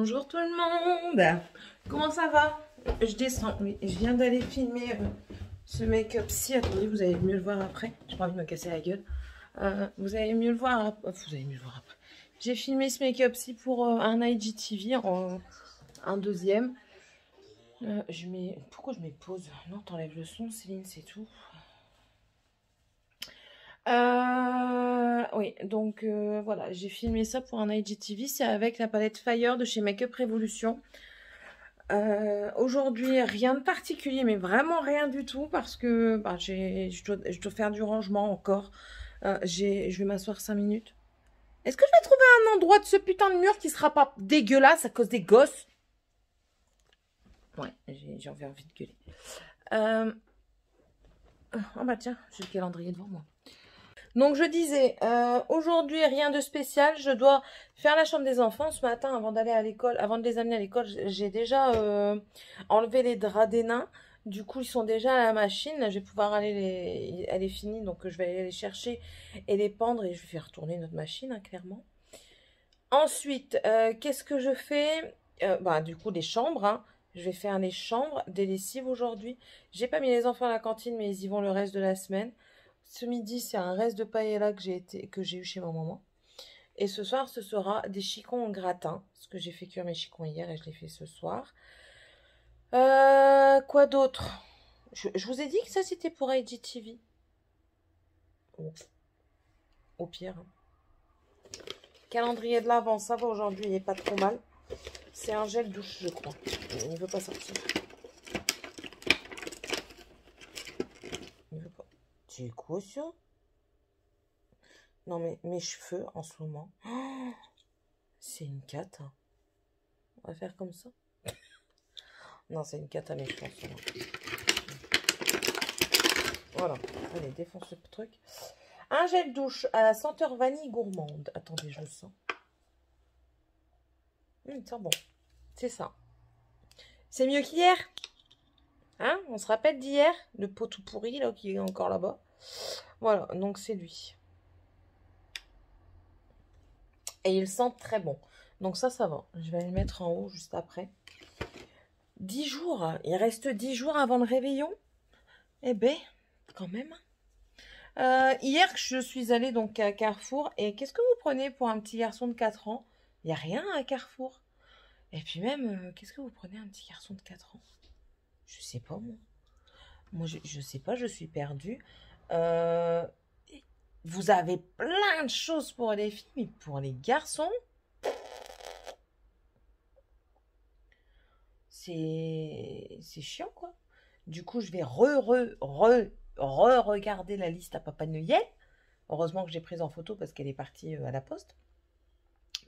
Bonjour tout le monde. Comment ça va? Je descends. Oui, je viens d'aller filmer ce make-up-ci. Attendez, vous allez mieux le voir après. J'ai pas envie de me casser la gueule. Vous allez mieux le voir après. Vous allez mieux le voir après. J'ai filmé ce make-up-ci pour un IGTV, un deuxième. Pourquoi je mets pause? Non, t'enlèves le son, Céline, c'est tout. Oui, donc voilà, j'ai filmé ça pour un IGTV. C'est avec la palette Fire de chez Makeup Revolution. Aujourd'hui, rien de particulier, mais vraiment rien du tout parce que bah, je dois faire du rangement encore. Je vais m'asseoir 5 minutes. Est-ce que je vais trouver un endroit de ce putain de mur qui sera pas dégueulasse à cause des gosses? Ouais, j'ai envie de gueuler. Oh bah tiens, j'ai le calendrier devant moi. Donc je disais, aujourd'hui rien de spécial, je dois faire la chambre des enfants. Ce matin, avant d'aller à l'école, avant de les amener à l'école, j'ai déjà enlevé les draps des nains. Du coup, ils sont déjà à la machine. Je vais pouvoir elle est finie, donc je vais aller les chercher et les pendre et je vais faire tourner notre machine, hein, clairement. Ensuite, qu'est-ce que je fais? Bah, du coup, les chambres, hein. Je vais faire les chambres, des lessives aujourd'hui. J'ai pas mis les enfants à la cantine, mais ils y vont le reste de la semaine. Ce midi, c'est un reste de paella que j'ai eu chez ma maman. Et ce soir, ce sera des chicons au gratin. Parce que j'ai fait cuire mes chicons hier et je les fais ce soir. Quoi d'autre? Je vous ai dit que ça, c'était pour IGTV. Au pire. Hein. Calendrier de l'Avent, ça va aujourd'hui, il n'est pas trop mal. C'est un gel douche, je crois. Il ne veut pas sortir. Il veut pas. C'est quoi ça? Non, mais mes cheveux en ce moment. Oh, c'est une cata. Hein. On va faire comme ça. Non, c'est une cata, mes cheveux en ce moment. Voilà. Allez, défonce le truc. Un gel douche à la senteur vanille gourmande. Attendez, je le sens. C'est bon. C'est ça. C'est mieux qu'hier. Hein? On se rappelle d'hier? Le pot tout pourri, là, qui est encore là-bas. Voilà, donc c'est lui. Et il sent très bon. Donc ça va. Je vais le mettre en haut juste après. 10 jours. Il reste 10 jours avant le réveillon. Eh ben, quand même. Hier, je suis allée donc à Carrefour. Et qu'est-ce que vous prenez pour un petit garçon de 4 ans? Il n'y a rien à Carrefour. Et puis même, qu'est-ce que vous prenez un petit garçon de 4 ans? Je sais pas, moi. Moi, je sais pas, je suis perdue. Vous avez plein de choses pour les filles, mais pour les garçons, c'est chiant, quoi. Du coup, je vais regarder la liste à Papa Noël. Heureusement que j'ai prise en photo parce qu'elle est partie à la poste.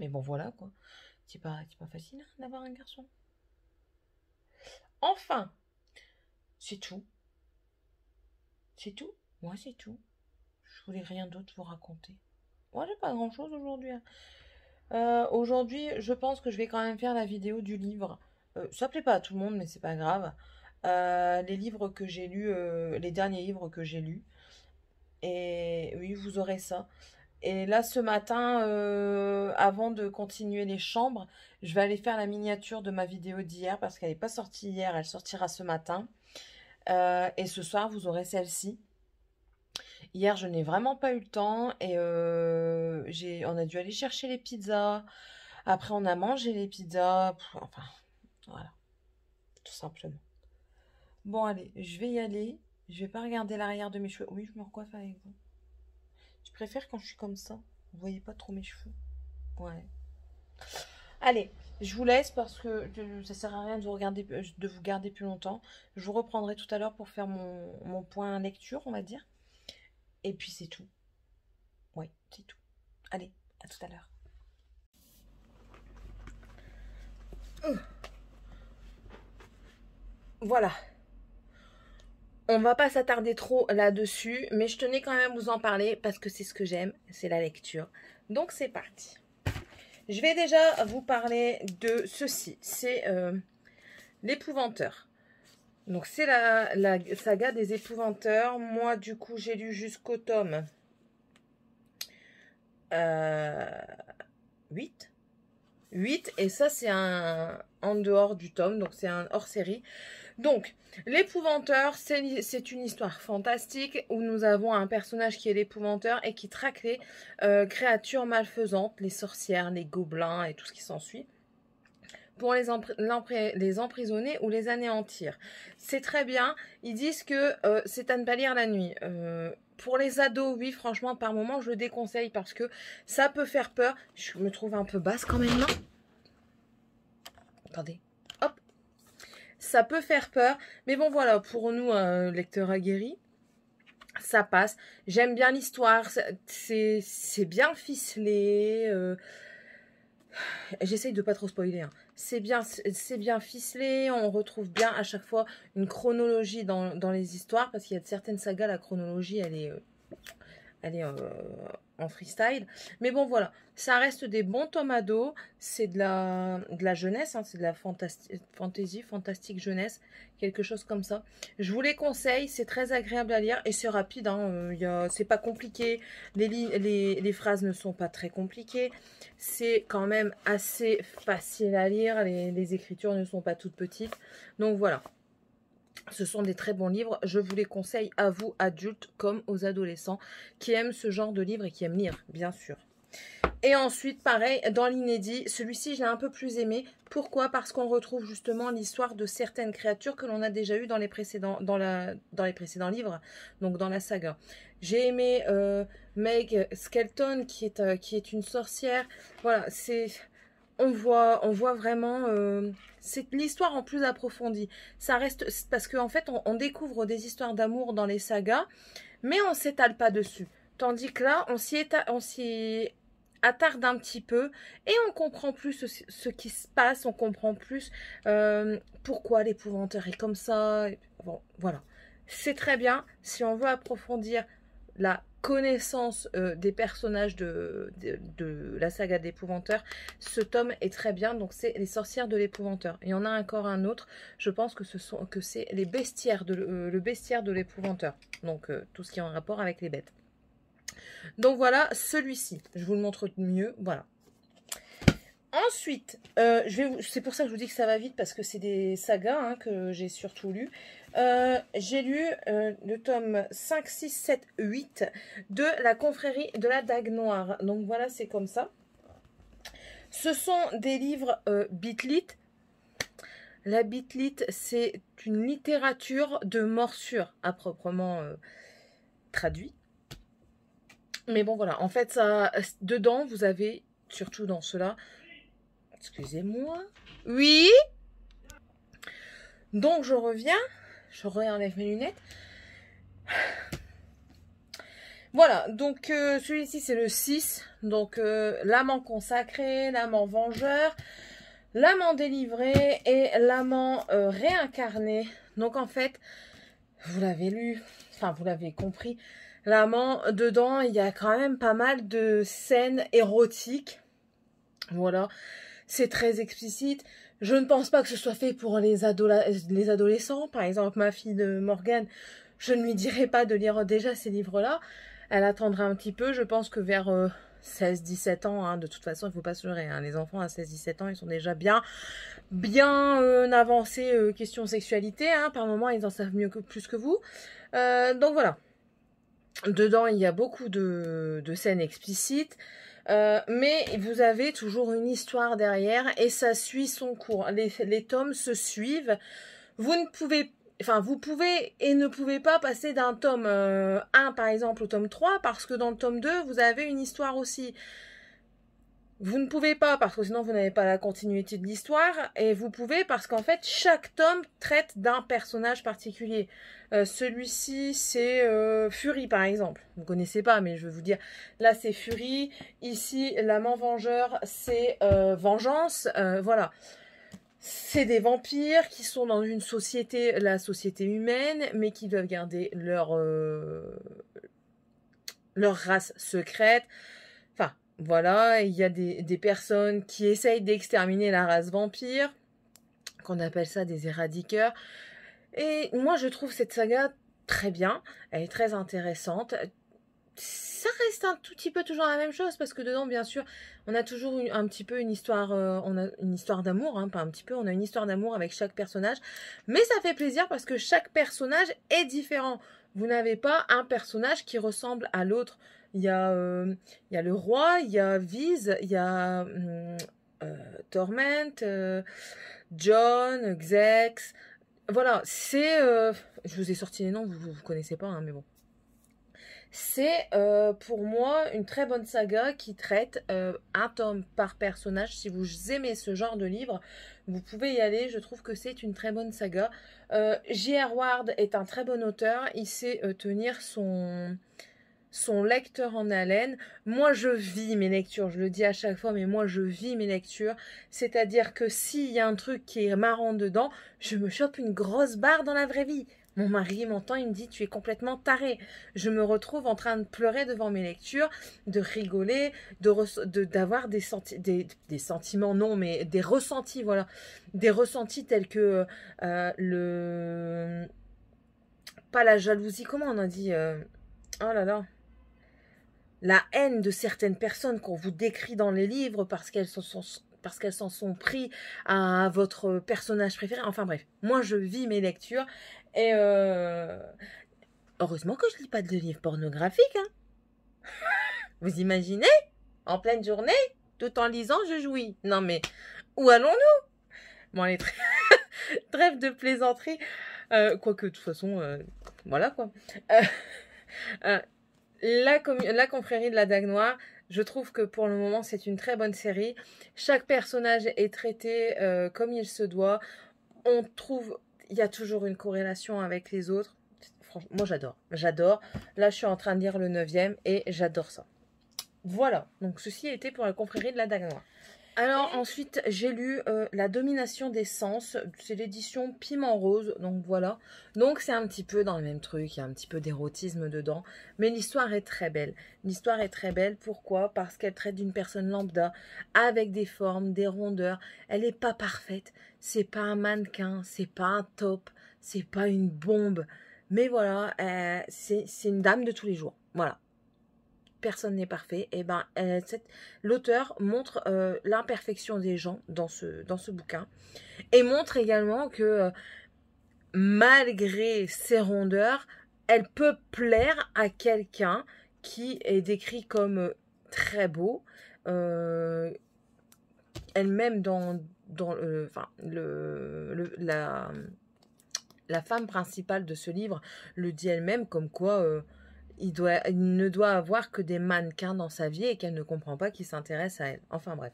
Mais bon, voilà, quoi. C'est pas facile hein, d'avoir un garçon. Enfin, c'est tout. C'est tout. Moi, c'est tout. Je voulais rien d'autre vous raconter. Moi, j'ai pas grand-chose aujourd'hui. Hein. Aujourd'hui, je pense que je vais quand même faire la vidéo du livre. Ça plaît pas à tout le monde, mais c'est pas grave. Les livres que j'ai lus, les derniers livres que j'ai lus. Et oui, vous aurez ça. Et là, ce matin, avant de continuer les chambres, je vais aller faire la miniature de ma vidéo d'hier parce qu'elle n'est pas sortie hier, elle sortira ce matin. Et ce soir, vous aurez celle-ci. Hier, je n'ai vraiment pas eu le temps et on a dû aller chercher les pizzas. Après, on a mangé les pizzas. Enfin, voilà, tout simplement. Bon, allez, je vais y aller. Je vais pas regarder l'arrière de mes cheveux. Oui, je me recoiffe avec vous. Je préfère quand je suis comme ça. Vous voyez pas trop mes cheveux. Ouais. Allez, je vous laisse parce que ça sert à rien de vous garder plus longtemps. Je vous reprendrai tout à l'heure pour faire mon point lecture, on va dire. Et puis c'est tout. Ouais, c'est tout. Allez, à tout à l'heure. Voilà. On va pas s'attarder trop là-dessus, mais je tenais quand même à vous en parler parce que c'est ce que j'aime, c'est la lecture. Donc c'est parti. Je vais déjà vous parler de ceci. C'est l'Épouvanteur. Donc c'est la saga des Épouvanteurs. Moi du coup j'ai lu jusqu'au tome 8. 8. Et ça, c'est un en dehors du tome, donc c'est un hors-série. Donc, l'épouvanteur, c'est une histoire fantastique où nous avons un personnage qui est l'épouvanteur et qui traque les créatures malfaisantes, les sorcières, les gobelins et tout ce qui s'ensuit, pour les emprisonner ou les anéantir. C'est très bien. Ils disent que c'est à ne pas lire la nuit. Pour les ados, oui, franchement, par moment, je le déconseille parce que ça peut faire peur. Je me trouve un peu basse quand même, là. Attendez. Hop. Ça peut faire peur. Mais bon, voilà, pour nous, lecteurs aguerris, ça passe. J'aime bien l'histoire. C'est bien ficelé. J'essaye de pas trop spoiler. Hein. C'est bien ficelé. On retrouve bien à chaque fois une chronologie dans les histoires. Parce qu'il y a certaines sagas, la chronologie, elle est en freestyle. Mais bon, voilà. Ça reste des bons tomes ados. C'est de la jeunesse. Hein, c'est de la fantastique jeunesse. Quelque chose comme ça. Je vous les conseille. C'est très agréable à lire. Et c'est rapide. Hein, c'est pas compliqué. Les phrases ne sont pas très compliquées. C'est quand même assez facile à lire. Les écritures ne sont pas toutes petites. Donc voilà. Ce sont des très bons livres, je vous les conseille à vous, adultes, comme aux adolescents, qui aiment ce genre de livres et qui aiment lire, bien sûr. Et ensuite, pareil, dans l'inédit, celui-ci, je l'ai un peu plus aimé. Pourquoi? Parce qu'on retrouve justement l'histoire de certaines créatures que l'on a déjà eues dans les précédents livres, donc dans la saga. J'ai aimé Meg Skelton, qui est une sorcière. Voilà, on voit vraiment... c'est l'histoire en plus approfondie. Ça reste... Parce qu'en fait, on découvre des histoires d'amour dans les sagas, mais on s'étale pas dessus. Tandis que là, on s'y attarde un petit peu et on comprend plus ce qui se passe, on comprend plus pourquoi l'épouvanteur est comme ça. Bon, voilà. C'est très bien. Si on veut approfondir la connaissance des personnages de la saga d'épouvanteur, ce tome est très bien. Donc c'est les sorcières de l'épouvanteur. Il y en a encore un autre, je pense que c'est les bestiaires le bestiaire de l'épouvanteur, donc tout ce qui est en rapport avec les bêtes. Donc voilà, celui-ci, je vous le montre mieux, voilà. Ensuite, c'est pour ça que je vous dis que ça va vite, parce que c'est des sagas hein, que j'ai surtout lu. J'ai lu le tome 5, 6, 7, 8 de la confrérie de la Dague Noire. Donc voilà, c'est comme ça. Ce sont des livres Bitlit. La Bitlit, c'est une littérature de morsure, à proprement traduit. Mais bon, voilà. En fait, ça, dedans, vous avez, surtout dans cela... Excusez-moi. Oui. Donc, je reviens. Je réenlève mes lunettes. Voilà. Donc, celui-ci, c'est le 6. Donc, l'amant consacré, l'amant vengeur, l'amant délivré et l'amant réincarné. Donc, en fait, vous l'avez lu. Enfin, vous l'avez compris. L'amant, dedans, il y a quand même pas mal de scènes érotiques. Voilà. C'est très explicite. Je ne pense pas que ce soit fait pour les adolescents. Par exemple, ma fille de Morgane, je ne lui dirais pas de lire déjà ces livres-là. Elle attendra un petit peu. Je pense que vers 16-17 ans, hein, de toute façon, il ne faut pas se leurrer. Hein, les enfants à 16-17 ans, ils sont déjà bien avancés question sexualité. Hein, par moment, ils en savent plus que vous. Donc voilà. Dedans, il y a beaucoup de scènes explicites. Mais vous avez toujours une histoire derrière et ça suit son cours. Les tomes se suivent. Vous pouvez et ne pouvez pas passer d'un tome 1 par exemple au tome 3 parce que dans le tome 2, vous avez une histoire aussi. Vous ne pouvez pas parce que sinon vous n'avez pas la continuité de l'histoire et vous pouvez parce qu'en fait chaque tome traite d'un personnage particulier. Celui-ci c'est Fury par exemple. Vous ne connaissez pas mais je vais vous dire. Là c'est Fury. Ici l'amant vengeur c'est Vengeance. Voilà. C'est des vampires qui sont dans une société, la société humaine, mais qui doivent garder leur race secrète. Enfin, voilà, il y a des personnes qui essayent d'exterminer la race vampire, qu'on appelle ça des éradiqueurs. Et moi, je trouve cette saga très bien, elle est très intéressante. ça reste un tout petit peu toujours la même chose parce que dedans, bien sûr, on a toujours un petit peu une histoire, on a une histoire d'amour, hein, pas un petit peu, on a une histoire d'amour avec chaque personnage, mais ça fait plaisir parce que chaque personnage est différent. Vous n'avez pas un personnage qui ressemble à l'autre. Il y a le roi, il y a Viz, il y a Torment, John, Xex. Voilà, c'est... je vous ai sorti les noms, vous connaissez pas, hein, mais bon. C'est pour moi une très bonne saga qui traite un tome par personnage. Si vous aimez ce genre de livre, vous pouvez y aller. Je trouve que c'est une très bonne saga. J.R. Ward est un très bon auteur. Il sait tenir son lecteur en haleine. Moi, je vis mes lectures. Je le dis à chaque fois, mais moi, je vis mes lectures. C'est-à-dire que s'il y a un truc qui est marrant dedans, je me chope une grosse barre dans la vraie vie. Mon mari m'entend, il me dit « tu es complètement taré ». Je me retrouve en train de pleurer devant mes lectures, de rigoler, d'avoir des sentiments, non, mais des ressentis, voilà. Des ressentis tels que pas la jalousie, comment on a dit oh là là. La haine de certaines personnes qu'on vous décrit dans les livres parce qu'elles s'en sont pris à votre personnage préféré. Enfin bref, moi je vis mes lectures et heureusement que je lis pas de livres pornographiques. Hein. Vous imaginez? En pleine journée, tout en lisant, je jouis. Non mais, où allons-nous? Bon allez, trêve de plaisanterie. Quoique de toute façon, voilà quoi. La confrérie de la Dague Noire, je trouve que pour le moment, c'est une très bonne série. Chaque personnage est traité comme il se doit. On trouve, il y a toujours une corrélation avec les autres. Franchement, moi, j'adore. J'adore. Là, je suis en train de lire le 9e et j'adore ça. Voilà. Donc, ceci était pour la confrérie de la Dague Noire. Alors ensuite, j'ai lu La domination des sens, c'est l'édition Piment Rose, donc voilà. Donc c'est un petit peu dans le même truc, il y a un petit peu d'érotisme dedans, mais l'histoire est très belle. L'histoire est très belle, pourquoi? Parce qu'elle traite d'une personne lambda, avec des formes, des rondeurs, elle n'est pas parfaite, c'est pas un mannequin, c'est pas un top, c'est pas une bombe, mais voilà, c'est une dame de tous les jours, voilà. Personne n'est parfait, et ben l'auteur montre l'imperfection des gens dans ce bouquin et montre également que malgré ses rondeurs, elle peut plaire à quelqu'un qui est décrit comme très beau. Elle-même la femme principale de ce livre le dit elle-même comme quoi il ne doit avoir que des mannequins dans sa vie et qu'elle ne comprend pas qu'il s'intéresse à elle. Enfin bref.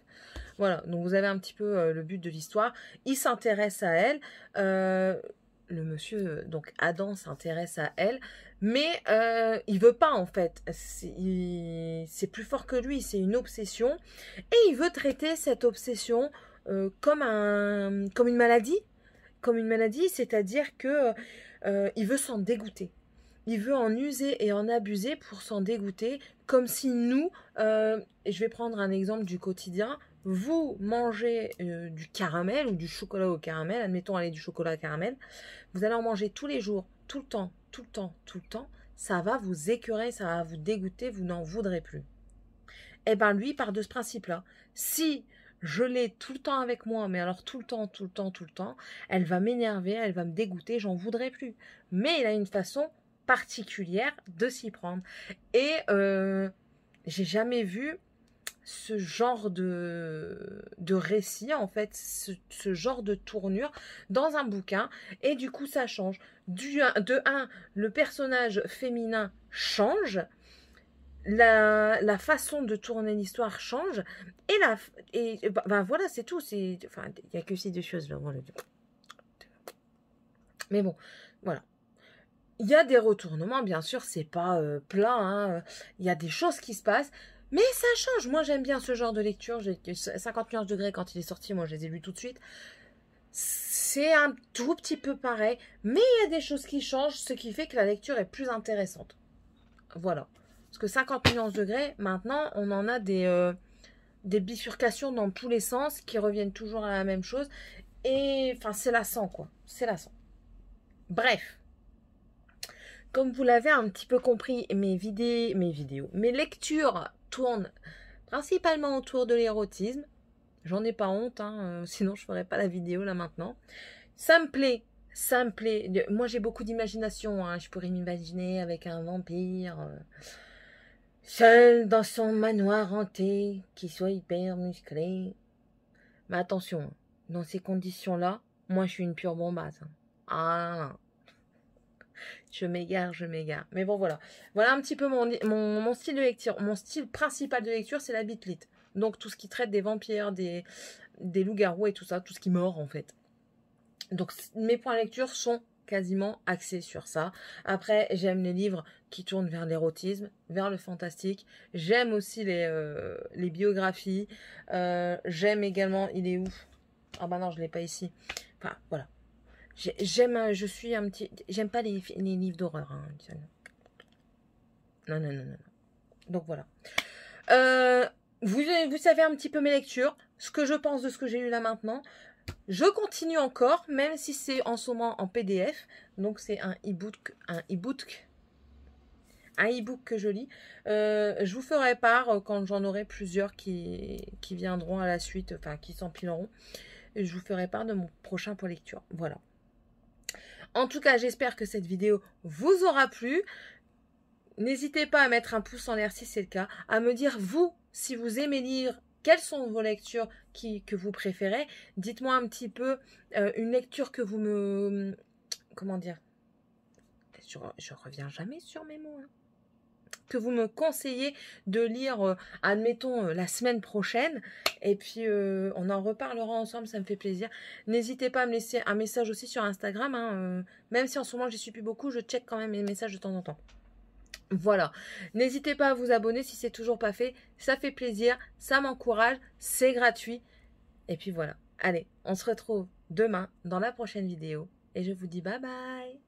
Voilà, donc vous avez un petit peu le but de l'histoire. Il s'intéresse à elle. Le monsieur, donc Adam, s'intéresse à elle. Mais il veut pas en fait. C'est plus fort que lui, c'est une obsession. Et il veut traiter cette obsession comme une maladie. Comme une maladie, c'est-à-dire que il veut s'en dégoûter. Il veut en user et en abuser pour s'en dégoûter, comme si nous, et je vais prendre un exemple du quotidien, vous mangez du caramel ou du chocolat au caramel, admettons aller du chocolat au caramel, vous allez en manger tous les jours, tout le temps, tout le temps, tout le temps, ça va vous écœurer, ça va vous dégoûter, vous n'en voudrez plus. Eh bien lui, il part de ce principe-là. Si je l'ai tout le temps avec moi, mais alors tout le temps, tout le temps, tout le temps, elle va m'énerver, elle va me dégoûter, j'en voudrais plus. Mais il a une façon particulière de s'y prendre. Et j'ai jamais vu ce genre de récit, en fait, ce genre de tournure dans un bouquin. Et du coup, ça change. De un, le personnage féminin change. La façon de tourner l'histoire change. Et voilà, c'est tout. Enfin, il n'y a que ces deux choses là. Mais bon, voilà. Il y a des retournements, bien sûr, c'est pas plat, hein. Il y a des choses qui se passent, mais ça change. Moi, j'aime bien ce genre de lecture. 51 degrés quand il est sorti, moi, je les ai lus tout de suite. C'est un tout petit peu pareil, mais il y a des choses qui changent, ce qui fait que la lecture est plus intéressante. Voilà. Parce que 51 degrés, maintenant, on en a des bifurcations dans tous les sens qui reviennent toujours à la même chose. Et, enfin, c'est lassant, quoi. C'est lassant. Bref. comme vous l'avez un petit peu compris, mes lectures tournent principalement autour de l'érotisme. J'en ai pas honte, hein, sinon je ferais pas la vidéo là maintenant. Ça me plaît, ça me plaît. Moi j'ai beaucoup d'imagination, hein. Je pourrais m'imaginer avec un vampire, seul dans son manoir hanté, qui soit hyper musclé. Mais attention, hein, dans ces conditions-là, moi je suis une pure bombasse. Hein. Ah, je m'égare, je m'égare. Mais bon, voilà. Voilà un petit peu mon style de lecture. Mon style principal de lecture, c'est la bitlite. Donc, tout ce qui traite des vampires, des loups-garous et tout ça. Tout ce qui mord, en fait. Donc, mes points de lecture sont quasiment axés sur ça. Après, j'aime les livres qui tournent vers l'érotisme, vers le fantastique. J'aime aussi les biographies. J'aime également... Il est où? Ah bah non, je ne l'ai pas ici. Enfin, voilà. J'aime pas les livres d'horreur. Hein. Non, non, non, non. Donc voilà. Vous savez un petit peu mes lectures, ce que je pense de ce que j'ai lu là maintenant. Je continue encore, même si c'est en ce moment en PDF. Donc c'est un e-book que je lis. Je vous ferai part quand j'en aurai plusieurs qui viendront à la suite, enfin qui s'empileront. Je vous ferai part de mon prochain point lecture. Voilà. En tout cas, j'espère que cette vidéo vous aura plu. N'hésitez pas à mettre un pouce en l'air si c'est le cas, à me dire vous, si vous aimez lire, quelles sont vos lectures que vous préférez. Dites-moi un petit peu une lecture que vous me... Comment dire? Je reviens jamais sur mes mots. Hein. Que vous me conseillez de lire, admettons, la semaine prochaine. Et puis, on en reparlera ensemble, ça me fait plaisir. N'hésitez pas à me laisser un message aussi sur Instagram. Hein, même si en ce moment, j'y suis plus beaucoup, je check quand même mes messages de temps en temps. Voilà. N'hésitez pas à vous abonner si c'est toujours pas fait. Ça fait plaisir, ça m'encourage, c'est gratuit. Et puis voilà. Allez, on se retrouve demain dans la prochaine vidéo. Et je vous dis bye bye.